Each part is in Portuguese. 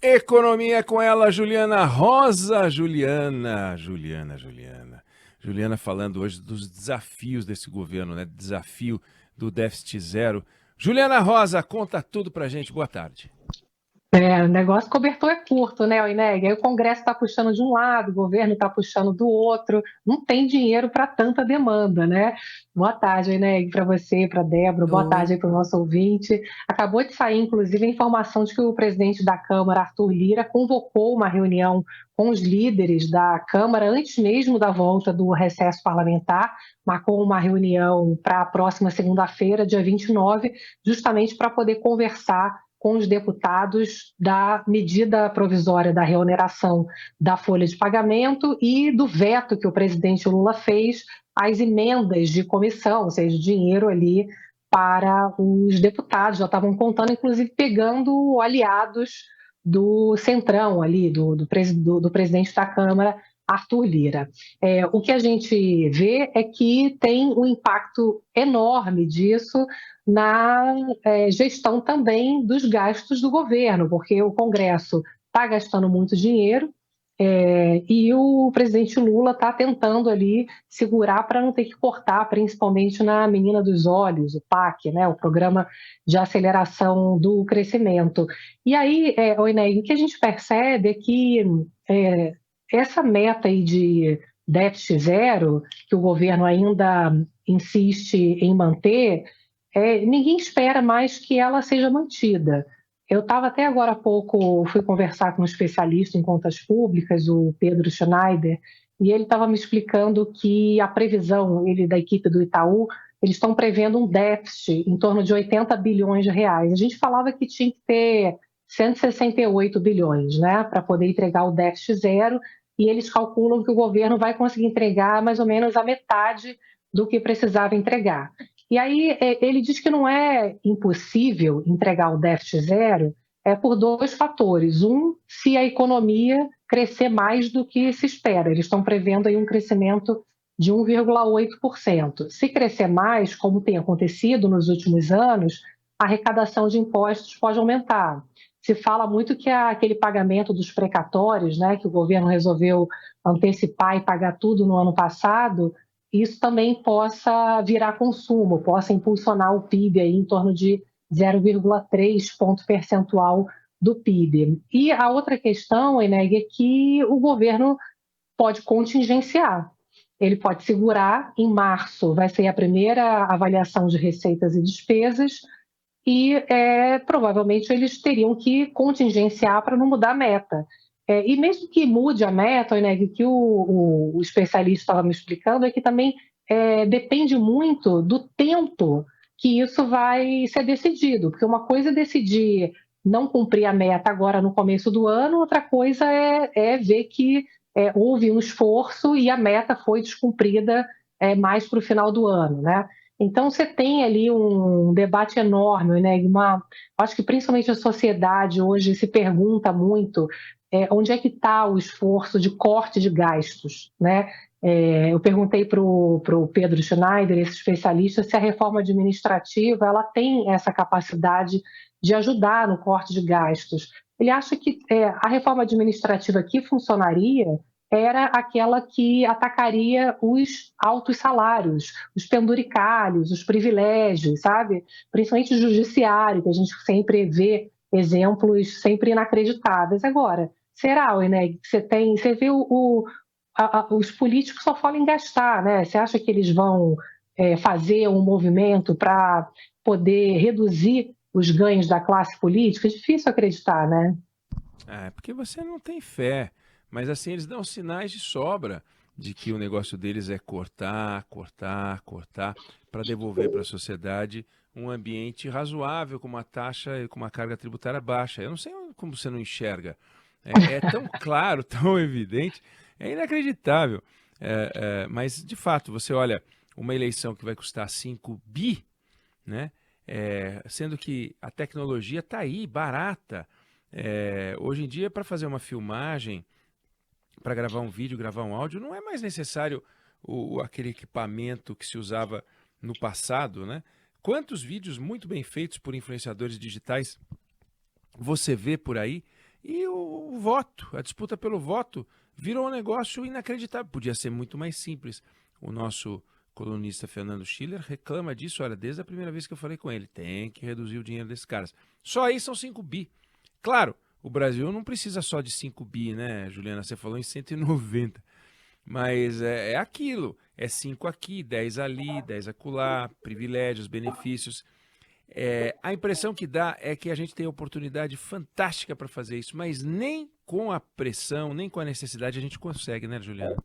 Economia com ela, Juliana Rosa. Juliana falando hoje dos desafios desse governo, né? Desafio do déficit zero. Juliana Rosa, conta tudo pra gente. Boa tarde. O negócio cobertor é curto, né, Ineg? Aí o Congresso está puxando de um lado, o governo está puxando do outro, não tem dinheiro para tanta demanda, né? Boa tarde, Ineg, para você, para Débora, boa Oi. tarde aí para o nosso ouvinte. Acabou de sair, inclusive, a informação de que o presidente da Câmara, Arthur Lira, convocou uma reunião com os líderes da Câmara antes mesmo da volta do recesso parlamentar, marcou uma reunião para a próxima segunda-feira, dia 29, justamente para poder conversar com os deputados da medida provisória da reoneração da folha de pagamento e do veto que o presidente Lula fez às emendas de comissão, ou seja, dinheiro ali para os deputados. Já estavam contando, inclusive, pegando aliados do Centrão ali, do presidente da Câmara, Arthur Lira. O que a gente vê é que tem um impacto enorme disso na gestão também dos gastos do governo, porque o Congresso está gastando muito dinheiro e o presidente Lula está tentando ali segurar para não ter que cortar, principalmente na Menina dos Olhos, o PAC, né, o Programa de Aceleração do Crescimento. E aí, Oineg, o que a gente percebe é que é, essa meta aí de déficit zero, que o governo ainda insiste em manter, ninguém espera mais que ela seja mantida. Eu estava até agora há pouco, fui conversar com um especialista em contas públicas, o Pedro Schneider, e ele estava me explicando que a previsão, ele da equipe do Itaú, eles estão prevendo um déficit em torno de 80 bilhões de reais. A gente falava que tinha que ter 168 bilhões, né, para poder entregar o déficit zero, e eles calculam que o governo vai conseguir entregar mais ou menos a metade do que precisava entregar. E aí ele diz que não é impossível entregar o déficit zero por dois fatores. Um, se a economia crescer mais do que se espera. Eles estão prevendo aí um crescimento de 1,8%. Se crescer mais, como tem acontecido nos últimos anos, a arrecadação de impostos pode aumentar. Se fala muito que aquele pagamento dos precatórios, né, que o governo resolveu antecipar e pagar tudo no ano passado, isso também possa virar consumo, possa impulsionar o PIB aí em torno de 0,3 ponto percentual do PIB. E a outra questão, Eneg, é que o governo pode contingenciar. Ele pode segurar, em março vai ser a primeira avaliação de receitas e despesas, e provavelmente eles teriam que contingenciar para não mudar a meta. E mesmo que mude a meta, né, que o especialista estava me explicando, é que também depende muito do tempo que isso vai ser decidido, porque uma coisa é decidir não cumprir a meta agora no começo do ano, outra coisa é ver que houve um esforço e a meta foi descumprida mais para o final do ano, né? Então, você tem ali um debate enorme, né? Acho que principalmente a sociedade hoje se pergunta muito onde é que está o esforço de corte de gastos, né? Eu perguntei para o Pedro Schneider, esse especialista, se a reforma administrativa ela tem essa capacidade de ajudar no corte de gastos. Ele acha que a reforma administrativa que funcionaria era aquela que atacaria os altos salários, os penduricalhos, os privilégios, sabe? Principalmente o judiciário, que a gente sempre vê exemplos sempre inacreditáveis. Agora, será, né, que você vê os políticos só falam em gastar, né? Você acha que eles vão fazer um movimento para poder reduzir os ganhos da classe política? É difícil acreditar, né? Porque você não tem fé. Mas assim, eles dão sinais de sobra de que o negócio deles é cortar, cortar, cortar, para devolver para a sociedade um ambiente razoável, com uma taxa e com uma carga tributária baixa. Eu não sei como você não enxerga. É tão claro, tão evidente, é inacreditável. Mas, de fato, você olha uma eleição que vai custar 5 bi, né? Sendo que a tecnologia está aí, barata. Hoje em dia, para fazer uma filmagem, para gravar um vídeo, gravar um áudio, não é mais necessário aquele equipamento que se usava no passado, né? Quantos vídeos muito bem feitos por influenciadores digitais você vê por aí E o voto, a disputa pelo voto, virou um negócio inacreditável. Podia ser muito mais simples. O nosso colunista Fernando Schiller reclama disso, olha, desde a primeira vez que eu falei com ele. Tem que reduzir o dinheiro desses caras. Só aí são 5 bi. Claro, o Brasil não precisa só de 5 bi, né, Juliana? Você falou em 190. Mas é aquilo. É 5 aqui, 10 ali, 10 acolá, privilégios, benefícios. A impressão que dá é que a gente tem oportunidade fantástica para fazer isso, mas nem com a pressão, nem com a necessidade a gente consegue, né, Juliana?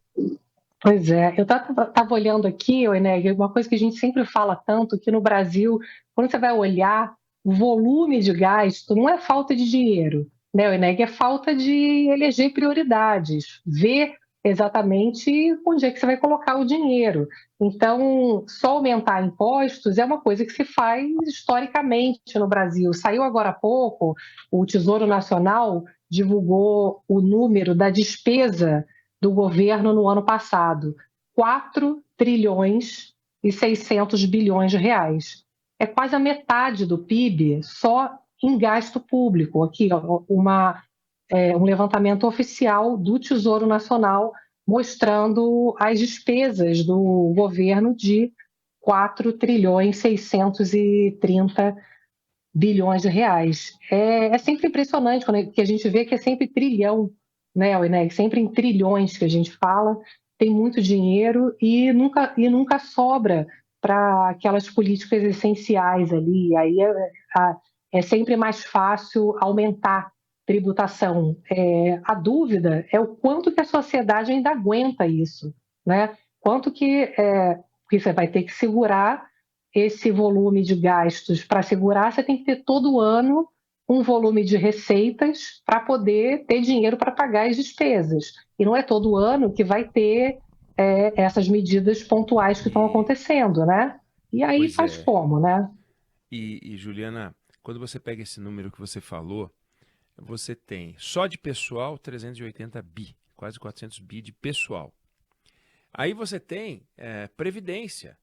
Pois é, eu estava olhando aqui, Eneg, uma coisa que a gente sempre fala tanto, que no Brasil, quando você vai olhar o volume de gasto, não é falta de dinheiro, né, Eneg, é falta de eleger prioridades, ver exatamente onde é que você vai colocar o dinheiro. Então, só aumentar impostos é uma coisa que se faz historicamente no Brasil. Saiu agora há pouco, o Tesouro Nacional divulgou o número da despesa do governo no ano passado, 4 trilhões e 600 bilhões de reais. É quase a metade do PIB só em gasto público. Aqui, um levantamento oficial do Tesouro Nacional mostrando as despesas do governo de 4 trilhões 630 bilhões de reais. É sempre impressionante quando que a gente vê que é sempre trilhão, né, Enéas? Sempre em trilhões que a gente fala, tem muito dinheiro e nunca sobra para aquelas políticas essenciais ali. Aí é sempre mais fácil aumentar tributação. A dúvida é o quanto que a sociedade ainda aguenta isso, né? Quanto que você vai ter que segurar esse volume de gastos para segurar, você tem que ter todo ano um volume de receitas para poder ter dinheiro para pagar as despesas. E não é todo ano que vai ter essas medidas pontuais que estão acontecendo, né? E aí Pois faz é. como, né? Juliana, quando você pega esse número que você falou, você tem só de pessoal 380 bi, quase 400 bi de pessoal. Aí você tem previdência.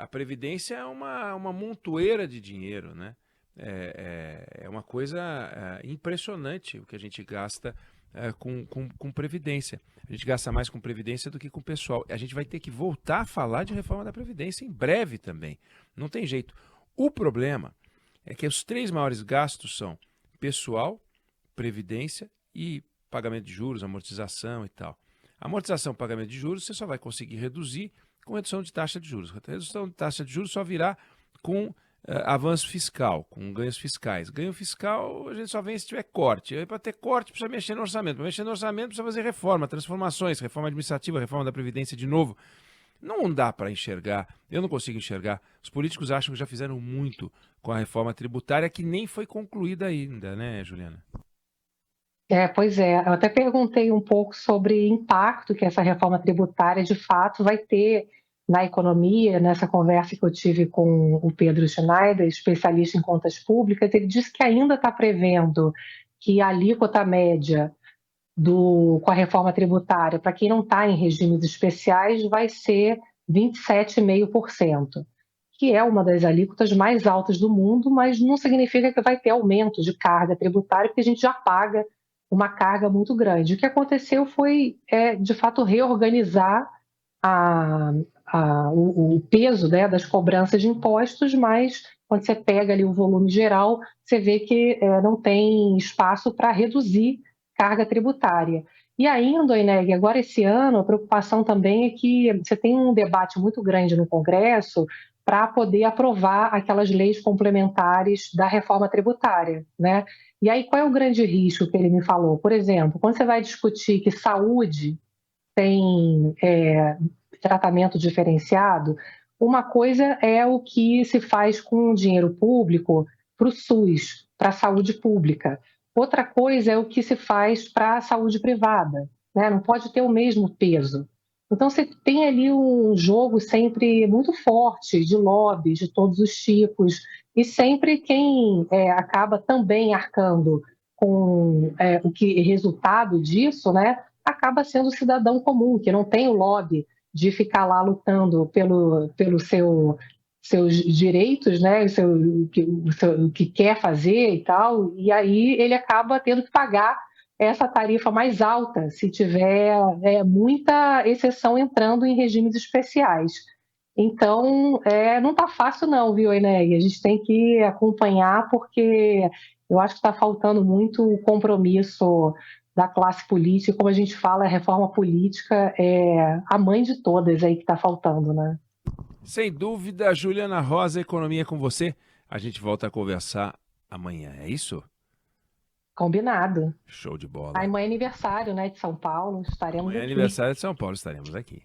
A previdência é uma montoeira de dinheiro, né? É uma coisa impressionante o que a gente gasta com previdência. A gente gasta mais com previdência do que com pessoal. A gente vai ter que voltar a falar de reforma da previdência em breve também. Não tem jeito. O problema é que os 3 maiores gastos são pessoal, previdência e pagamento de juros, amortização e tal. Amortização, pagamento de juros, você só vai conseguir reduzir com redução de taxa de juros. Redução de taxa de juros só virá com avanço fiscal, com ganhos fiscais. Ganho fiscal a gente só vem se tiver corte. Para ter corte precisa mexer no orçamento. Para mexer no orçamento precisa fazer reforma, transformações, reforma administrativa, reforma da Previdência de novo. Não dá para enxergar, eu não consigo enxergar. Os políticos acham que já fizeram muito com a reforma tributária que nem foi concluída ainda, né, Juliana? Pois é, eu até perguntei um pouco sobre o impacto que essa reforma tributária de fato vai ter na economia, nessa conversa que eu tive com o Pedro Schneider, especialista em contas públicas. Ele disse que ainda está prevendo que a alíquota média com a reforma tributária, para quem não está em regimes especiais, vai ser 27,5%, que é uma das alíquotas mais altas do mundo, mas não significa que vai ter aumento de carga tributária, porque a gente já paga uma carga muito grande. O que aconteceu foi, de fato, reorganizar o peso, né, das cobranças de impostos, mas quando você pega ali o volume geral, você vê que não tem espaço para reduzir carga tributária. E ainda, Eneg, agora esse ano, a preocupação também é que você tem um debate muito grande no Congresso para poder aprovar aquelas leis complementares da reforma tributária, né? E aí, qual é o grande risco que ele me falou? Por exemplo, quando você vai discutir que saúde tem tratamento diferenciado, uma coisa é o que se faz com o dinheiro público para o SUS, para a saúde pública. Outra coisa é o que se faz para a saúde privada, né? Não pode ter o mesmo peso. Então, você tem ali um jogo sempre muito forte de lobby de todos os tipos, e sempre quem acaba também arcando com o que resultado disso, né, acaba sendo o cidadão comum, que não tem o lobby de ficar lá lutando pelo seus direitos, né, o que quer fazer e tal, e aí ele acaba tendo que pagar essa tarifa mais alta se tiver muita exceção entrando em regimes especiais. Então, não está fácil não, viu, Enéia? A gente tem que acompanhar porque eu acho que está faltando muito o compromisso da classe política, como a gente fala, a reforma política é a mãe de todas aí que está faltando, né? Sem dúvida, Juliana Rosa, Economia com você. A gente volta a conversar amanhã, é isso? Combinado. Show de bola. Amanhã é aniversário, né, de São Paulo, estaremos Amanhã é aqui. aniversário de São Paulo, estaremos aqui.